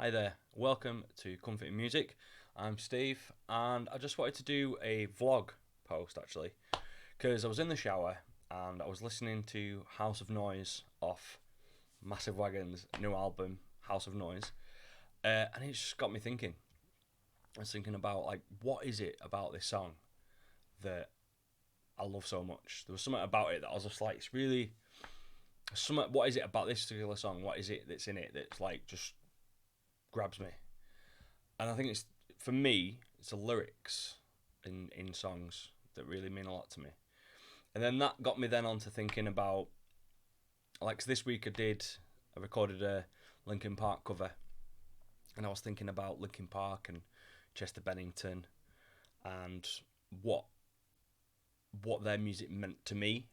Hi there, welcome to Comfort Music. I'm Steve, and I just wanted to do a vlog post actually, because I was in the shower and I was listening to House of Noise off Massive Wagon's new album, House of Noise, and it just got me thinking. I was thinking about what is it about this song that I love so much? There was something about it that I was just like, it's really something. What is it about this particular song? What is it that's in it that's like just grabs me? And I think it's for me, it's the lyrics in songs that really mean a lot to me. And then that got me then on to thinking about this week I recorded a Linkin Park cover, and I was thinking about Linkin Park and Chester Bennington and what what their music meant to me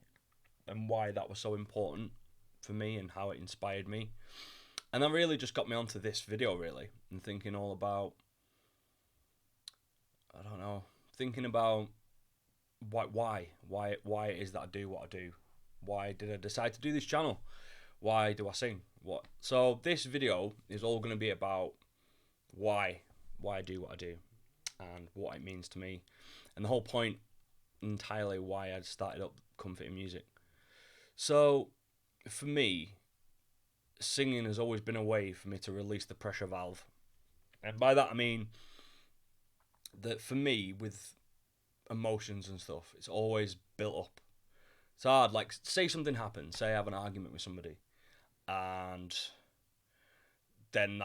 and why that was so important for me and how it inspired me. And that really just got me onto this video really and thinking all about I don't know, thinking about why it is that I do what I do. Why did I decide to do this channel? Why do I sing? What? So this video is all going to be about why I do what I do and what it means to me, and the whole point entirely why I started up Comfort Music. So for me, singing has always been a way for me to release the pressure valve, and by that I mean that for me with emotions and stuff, it's always built up. It's hard. Like, say something happens. Say I have an argument with somebody, and then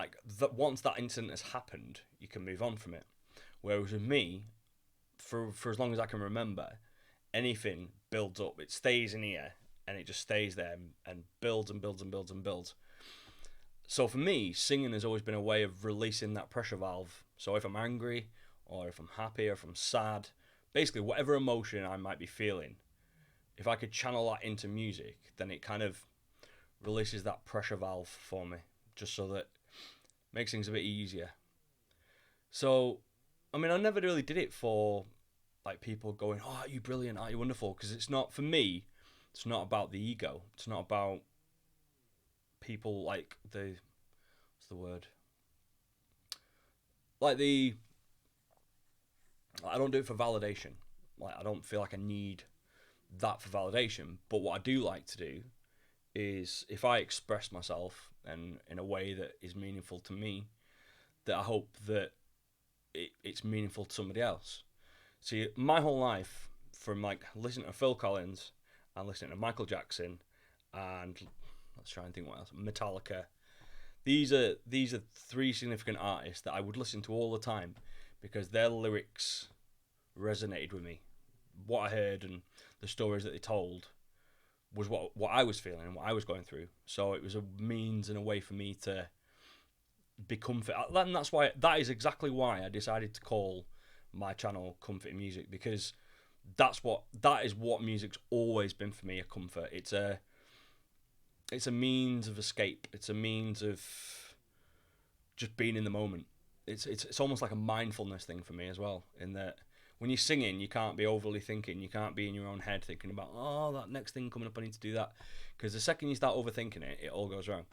once that incident has happened, you can move on from it. Whereas with me, for as long as I can remember, anything builds up. It stays in here, and it just stays there and builds and builds and builds and builds. So for me, singing has always been a way of releasing that pressure valve. So if I'm angry, or if I'm happy, or if I'm sad, basically whatever emotion I might be feeling, if I could channel that into music, then it kind of releases that pressure valve for me, just so that it makes things a bit easier. So, I mean, I never really did it for like people going, "Oh, aren't you brilliant? Aren't you wonderful?" Because it's not for me. It's not about the ego. It's not about people like the what's the word? Like the I don't do it for validation. Like I don't feel like I need that for validation. But what I do like to do is if I express myself and in a way that is meaningful to me, that I hope that it's meaningful to somebody else. See, my whole life, from like listening to Phil Collins and listening to Michael Jackson and let's try and think what else, Metallica. These are three significant artists that I would listen to all the time because their lyrics resonated with me. What I heard and the stories that they told was what I was feeling and what I was going through. So it was a means and a way for me to be comfort. And that is exactly why I decided to call my channel Comfort Music, because that is what music's always been for me, a comfort. It's a means of escape. It's a means of just being in the moment. It's almost like a mindfulness thing for me as well, in that when you're singing, you can't be overly thinking. You can't be in your own head thinking about, oh, that next thing coming up, I need to do that. Because the second you start overthinking it, it all goes wrong.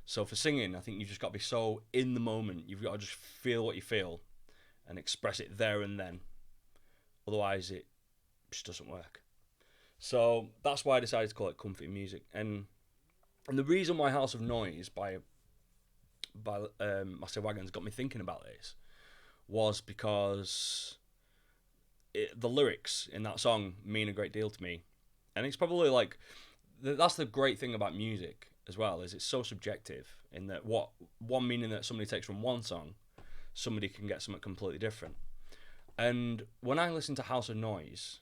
So for singing, I think you've just got to be so in the moment. You've got to just feel what you feel and express it there and then. Otherwise, it just doesn't work. So that's why I decided to call it Comfy Music. And the reason why House of Noise by Massive Wagons got me thinking about this was because the lyrics in that song mean a great deal to me, and it's probably like that's the great thing about music as well, is it's so subjective in that what one meaning that somebody takes from one song, somebody can get something completely different. And when I listen to House of Noise,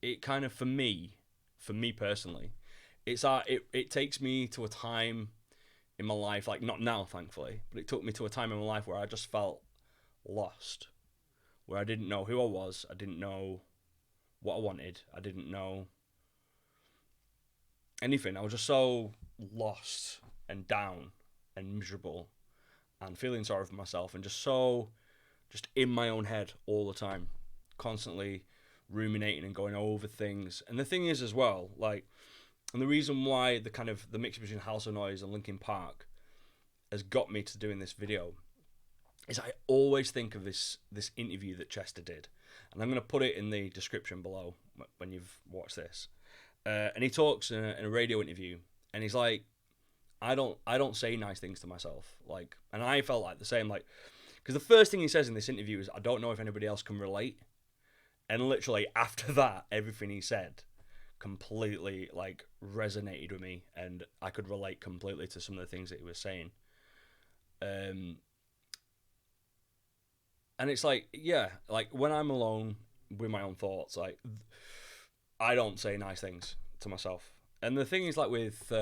it kind of for me personally, it takes me to a time in my life, like not now thankfully, but it took me to a time in my life where I just felt lost, where I didn't know who I was, I didn't know what I wanted, I didn't know anything. I was just so lost and down and miserable and feeling sorry for myself and just in my own head all the time, constantly ruminating and going over things. And the thing is as well, like, and the reason why the mix between House of Noise and Linkin Park has got me to doing this video is I always think of this interview that Chester did, and I'm going to put it in the description below when you've watched this. And he talks in a radio interview, and he's like, I don't say nice things to myself, like, and I felt like the same, like, because the first thing he says in this interview is, I don't know if anybody else can relate, and literally after that, everything he said completely like resonated with me, and I could relate completely to some of the things that he was saying. And it's like, yeah, like when I'm alone with my own thoughts, like I don't say nice things to myself. And the thing is, like with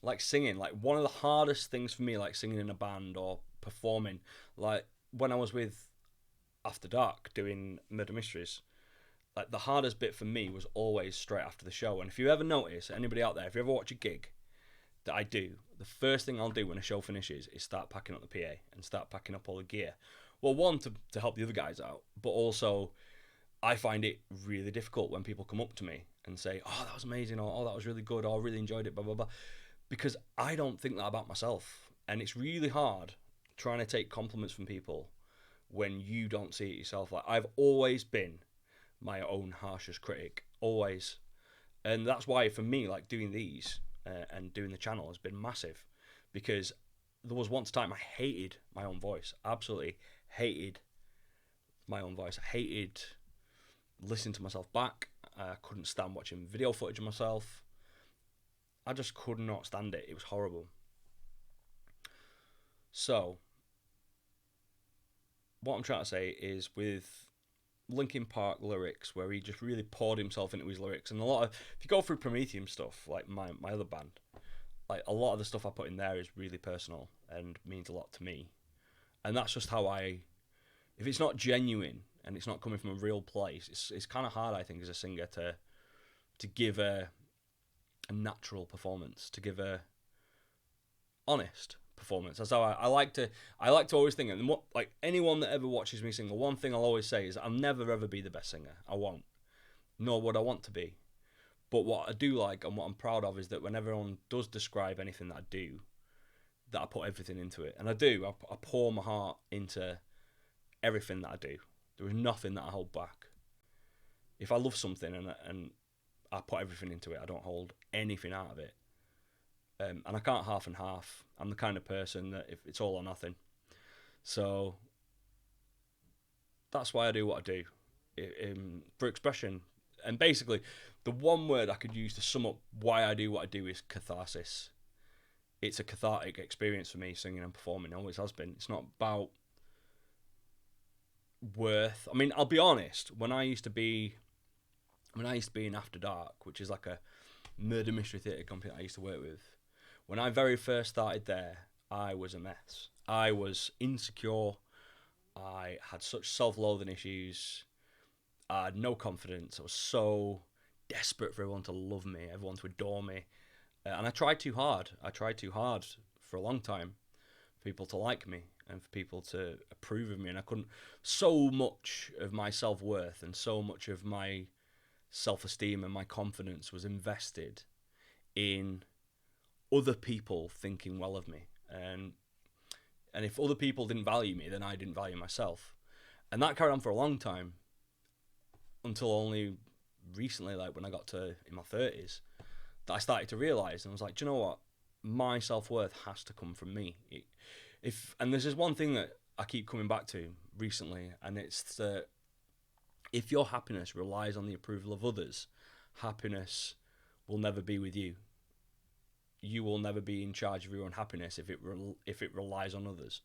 like singing, like one of the hardest things for me, like singing in a band or performing, like when I was with After Dark doing Murder Mysteries, like the hardest bit for me was always straight after the show. And if you ever notice, anybody out there, if you ever watch a gig that I do, the first thing I'll do when a show finishes is start packing up the PA and start packing up all the gear. Well, one, to help the other guys out, but also I find it really difficult when people come up to me and say, oh, that was amazing, or oh, that was really good, or I really enjoyed it, blah, blah, blah. Because I don't think that about myself. And it's really hard trying to take compliments from people when you don't see it yourself. Like, I've always been my own harshest critic, always. And that's why for me, like doing these and doing the channel has been massive, because there was once a time I hated my own voice, absolutely hated my own voice. I hated listening to myself back. I couldn't stand watching video footage of myself. I just could not stand it. It was horrible. So what I'm trying to say is, with Linkin Park lyrics, where he just really poured himself into his lyrics, and a lot of, if you go through Prometheum stuff, like my other band, like a lot of the stuff I put in there is really personal and means a lot to me. And that's just how if it's not genuine and it's not coming from a real place, it's kind of hard, I think, as a singer to give a natural performance, to give a honest performance. That's how I like to always think. And what, like anyone that ever watches me sing, the one thing I'll always say is I'll never ever be the best singer. I won't, nor would I want to be. But what I do like and what I'm proud of is that when everyone does describe anything that I do, that I put everything into it. And I do. I pour my heart into everything that I do. There is nothing that I hold back. If I love something and I put everything into it, I don't hold anything out of it. And I can't half and half. I'm the kind of person that if it's all or nothing. So that's why I do what I do for expression. And basically, the one word I could use to sum up why I do what I do is catharsis. It's a cathartic experience for me, singing and performing. It always has been. It's not about worth. I mean, I'll be honest. When I used to be in After Dark, which is like a murder mystery theatre company I used to work with, when I very first started there, I was a mess. I was insecure. I had such self-loathing issues. I had no confidence. I was so desperate for everyone to love me, everyone to adore me. And I tried too hard. I tried too hard for a long time for people to like me and for people to approve of me. And I couldn't... So much of my self-worth and so much of my self-esteem and my confidence was invested in other people thinking well of me. And if other people didn't value me, then I didn't value myself. And that carried on for a long time, until only recently, like when I got to in my 30s, that I started to realise, and I was like, do you know what? My self-worth has to come from me. And this is one thing that I keep coming back to recently, and it's that if your happiness relies on the approval of others, happiness will never be with you. You will never be in charge of your own happiness if it relies on others.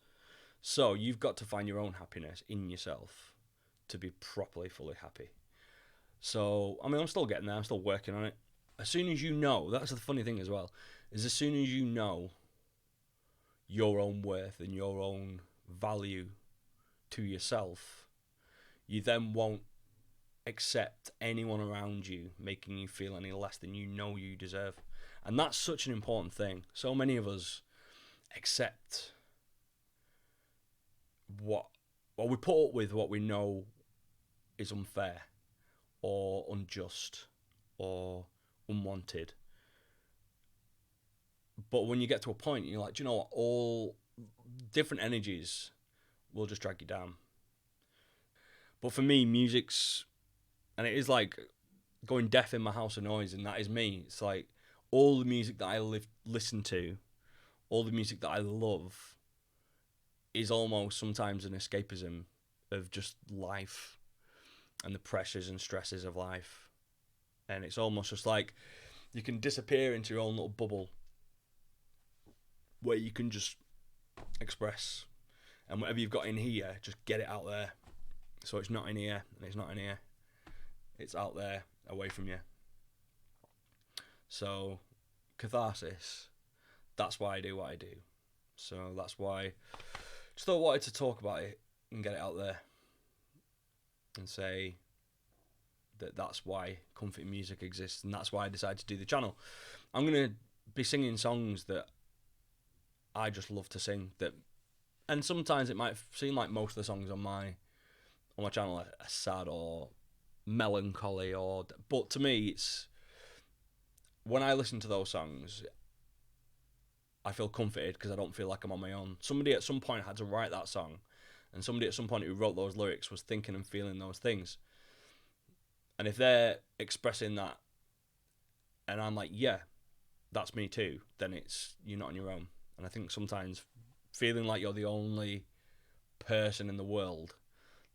So you've got to find your own happiness in yourself to be properly, fully happy. So, I mean, I'm still getting there. I'm still working on it. As soon as you know, that's the funny thing as well, is as soon as you know your own worth and your own value to yourself, you then won't accept anyone around you making you feel any less than you know you deserve. And that's such an important thing. So many of us accept we put up with what we know is unfair or unjust or unwanted. But when you get to a point, you're like, do you know what? All different energies will just drag you down. But for me, music's, and it is like going deaf in my house of noise, and that is me. It's like all the music that I listen to, all the music that I love, is almost sometimes an escapism of just life and the pressures and stresses of life. And it's almost just like you can disappear into your own little bubble where you can just express, and whatever you've got in here, just get it out there. So it's not in here, and it's not in here. It's out there, away from you. So, catharsis, that's why I do what I do. So that's why I just thought I wanted to talk about it and get it out there and say that that's why comfort music exists, and that's why I decided to do the channel. I'm going to be singing songs that I just love to sing, that, and sometimes it might seem like most of the songs on my channel are sad or melancholy, but to me, it's when I listen to those songs, I feel comforted because I don't feel like I'm on my own. Somebody at some point had to write that song, and somebody at some point who wrote those lyrics was thinking and feeling those things. And if they're expressing that, and I'm like, yeah, that's me too, then you're not on your own. And I think sometimes feeling like you're the only person in the world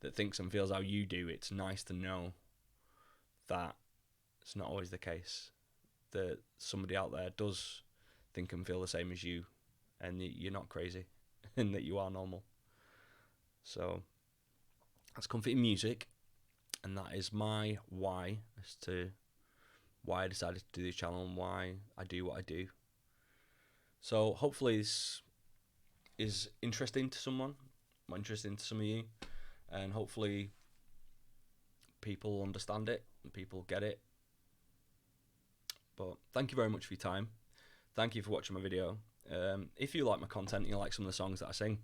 that thinks and feels how you do, it's nice to know that it's not always the case, that somebody out there does think and feel the same as you, and that you're not crazy and that you are normal. So that's comforting music, and that is my why as to why I decided to do this channel and why I do what I do. So hopefully this is interesting to someone, interesting to some of you, and hopefully people understand it and people get it. But thank you very much for your time. Thank you for watching my video. If you like my content and you like some of the songs that I sing,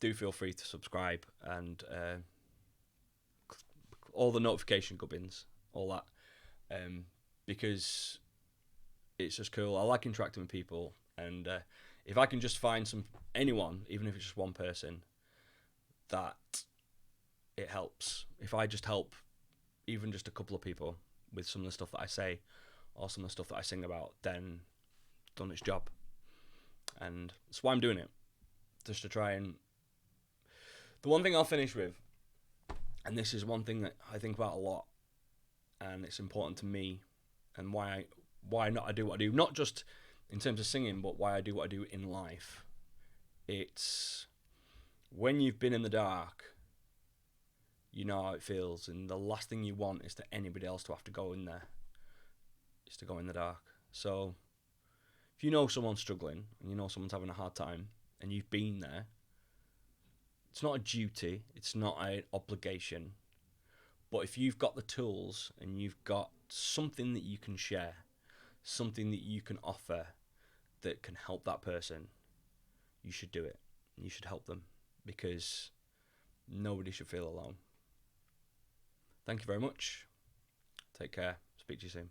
do feel free to subscribe and all the notification gubbins, all that, because it's just cool. I like interacting with people, and if I can just find anyone, even if it's just one person, that it helps. If I just help even just a couple of people with some of the stuff that I say or some of the stuff that I sing about, then done its job. And that's why I'm doing it, just to try and... The one thing I'll finish with, and this is one thing that I think about a lot, and it's important to me, and why not I do what I do, not just in terms of singing, but why I do what I do in life. It's when you've been in the dark, you know how it feels, and the last thing you want is for anybody else to have to go in there, is to go in the dark. So if you know someone's struggling, and you know someone's having a hard time, and you've been there, it's not a duty, it's not an obligation, but if you've got the tools and you've got something that you can share, something that you can offer that can help that person, you should do it. You should help them, because nobody should feel alone. Thank you very much. Take care. Speak to you soon.